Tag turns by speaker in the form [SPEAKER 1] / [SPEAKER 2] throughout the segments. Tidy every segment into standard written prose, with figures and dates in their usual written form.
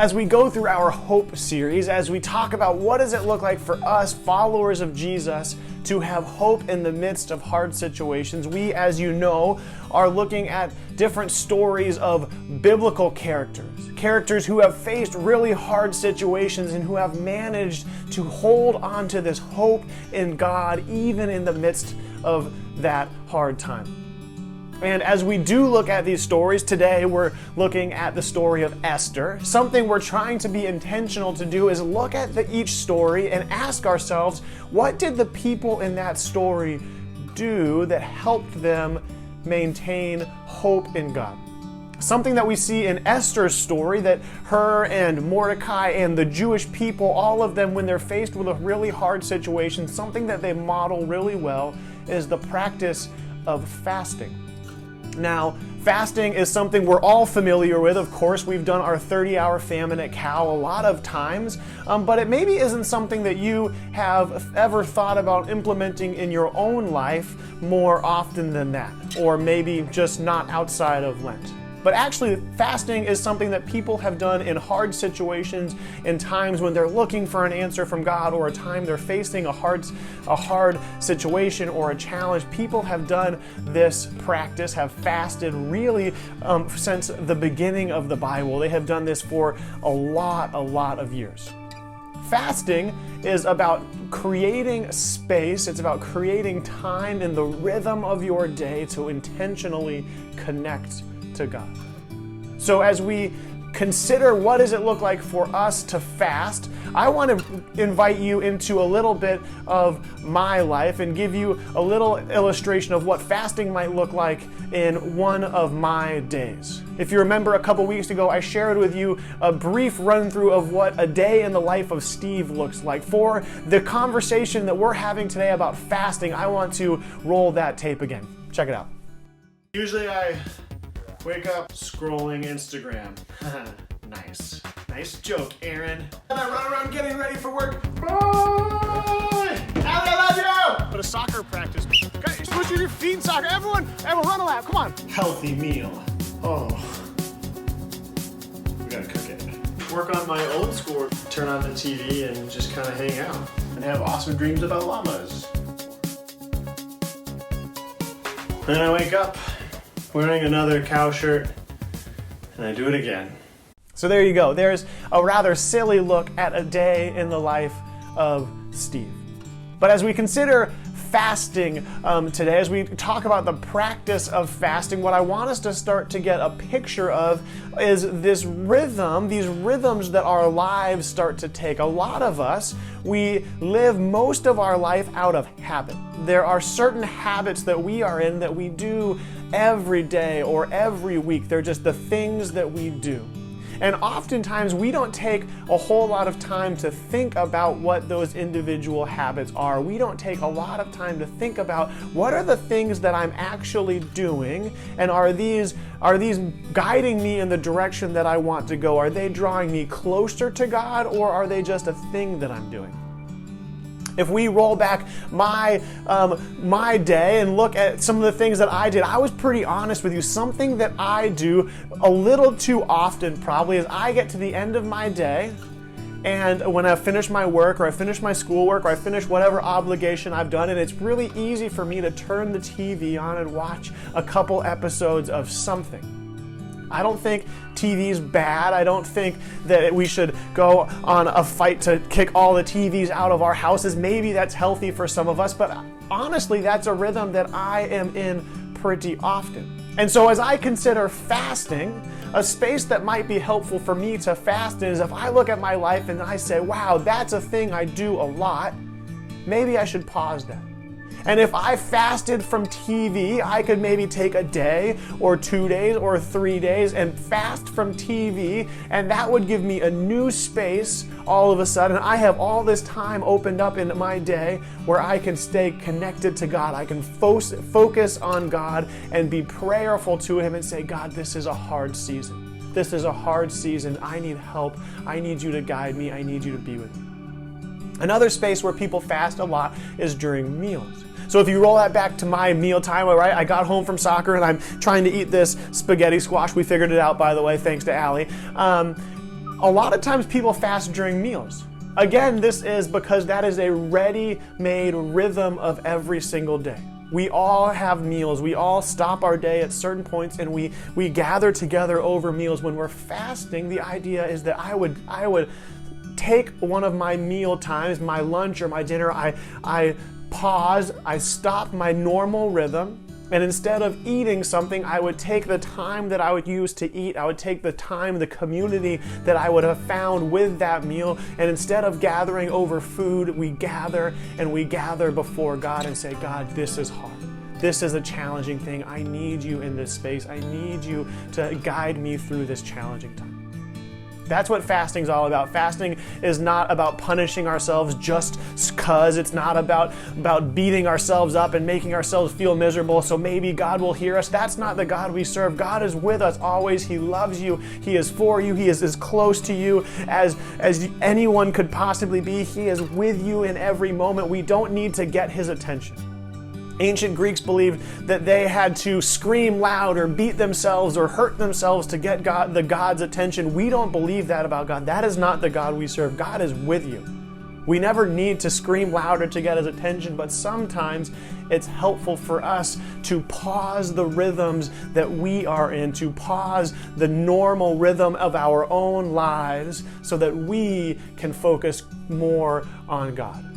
[SPEAKER 1] as we go through our Hope series, as we talk about what does it look like for us, followers of Jesus, to have hope in the midst of hard situations, we, as you know, are looking at different stories of biblical characters who have faced really hard situations and who have managed to hold on to this hope in God even in the midst of that hard time. And as we do look at these stories, today we're looking at the story of Esther. Something we're trying to be intentional to do is look at each story and ask ourselves, what did the people in that story do that helped them maintain hope in God? Something that we see in Esther's story, that her and Mordecai and the Jewish people, all of them, when they're faced with a really hard situation, something that they model really well is the practice of fasting. Now, fasting is something we're all familiar with. Of course, we've done our 30-hour famine at Cal a lot of times, but it maybe isn't something that you have ever thought about implementing in your own life more often than that, or maybe just not outside of Lent. But actually, fasting is something that people have done in hard situations, in times when they're looking for an answer from God, or a time they're facing a hard situation or a challenge. People have done this practice, have fasted really since the beginning of the Bible. They have done this for a lot of years. Fasting is about creating space, it's about creating time in the rhythm of your day to intentionally connect to God. So as we consider what does it look like for us to fast, I want to invite you into a little bit of my life and give you a little illustration of what fasting might look like in one of my days. If you remember, a couple weeks ago, I shared with you a brief run through of what a day in the life of Steve looks like. For the conversation that we're having today about fasting, I want to roll that tape again. Check it out. Usually I wake up scrolling Instagram. Nice joke, Aaron. And I run around getting ready for work. Bye! I love you! But a soccer practice. Guys, switch your feet in soccer. Everyone run a lap. Come on. Healthy meal. Oh. We gotta cook it. Work on my old school. Turn on the TV and just kind of hang out. And have awesome dreams about llamas. Then I wake up wearing another cow shirt, and I do it again. So there you go. There's a rather silly look at a day in the life of Steve. But as we consider fasting today, as we talk about the practice of fasting, what I want us to start to get a picture of is this rhythm, these rhythms that our lives start to take. A lot of us, we live most of our life out of habit. There are certain habits that we are in that we do every day or every week. They're just the things that we do. And oftentimes we don't take a whole lot of time to think about what those individual habits are. We don't take a lot of time to think about what are the things that I'm actually doing, and are these guiding me in the direction that I want to go? Are they drawing me closer to God, or are they just a thing that I'm doing? If we roll back my day and look at some of the things that I did, I was pretty honest with you. Something that I do a little too often probably is I get to the end of my day, and when I finish my work, or I finish my schoolwork, or I finish whatever obligation I've done, and it's really easy for me to turn the TV on and watch a couple episodes of something. I don't think TV's bad. I don't think that we should go on a fight to kick all the TVs out of our houses. Maybe that's healthy for some of us, but honestly, that's a rhythm that I am in pretty often. And so as I consider fasting, a space that might be helpful for me to fast is if I look at my life and I say, wow, that's a thing I do a lot, maybe I should pause that. And if I fasted from TV, I could maybe take a day or 2 days or 3 days and fast from TV, and that would give me a new space all of a sudden. I have all this time opened up in my day where I can stay connected to God. I can focus on God and be prayerful to Him and say, God, this is a hard season. This is a hard season. I need help. I need you to guide me. I need you to be with me. Another space where people fast a lot is during meals. So if you roll that back to my meal time, all right, I got home from soccer and I'm trying to eat this spaghetti squash. We figured it out, by the way, thanks to Allie. A A lot of times people fast during meals. Again, this is because that is a ready-made rhythm of every single day. We all have meals. We all stop our day at certain points and we gather together over meals. When we're fasting, the idea is that I would take one of my meal times, my lunch or my dinner, I pause, I stop my normal rhythm, and instead of eating something, I would take the time that I would use to eat, I would take the time, the community that I would have found with that meal, and instead of gathering over food, we gather before God and say, God, this is hard. This is a challenging thing. I need you in this space. I need you to guide me through this challenging time. That's what fasting is all about. Fasting is not about punishing ourselves just because. It's not about beating ourselves up and making ourselves feel miserable so maybe God will hear us. That's not the God we serve. God is with us always. He loves you. He is for you. He is as close to you as anyone could possibly be. He is with you in every moment. We don't need to get his attention. Ancient Greeks believed that they had to scream loud or beat themselves or hurt themselves to get God's attention. We don't believe that about God. That is not the God we serve. God is with you. We never need to scream louder to get his attention, but sometimes it's helpful for us to pause the rhythms that we are in, to pause the normal rhythm of our own lives so that we can focus more on God.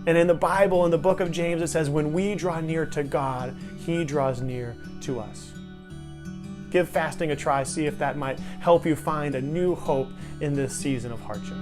[SPEAKER 1] And in the Bible, in the book of James, it says, when we draw near to God, he draws near to us. Give fasting a try. See if that might help you find a new hope in this season of hardship.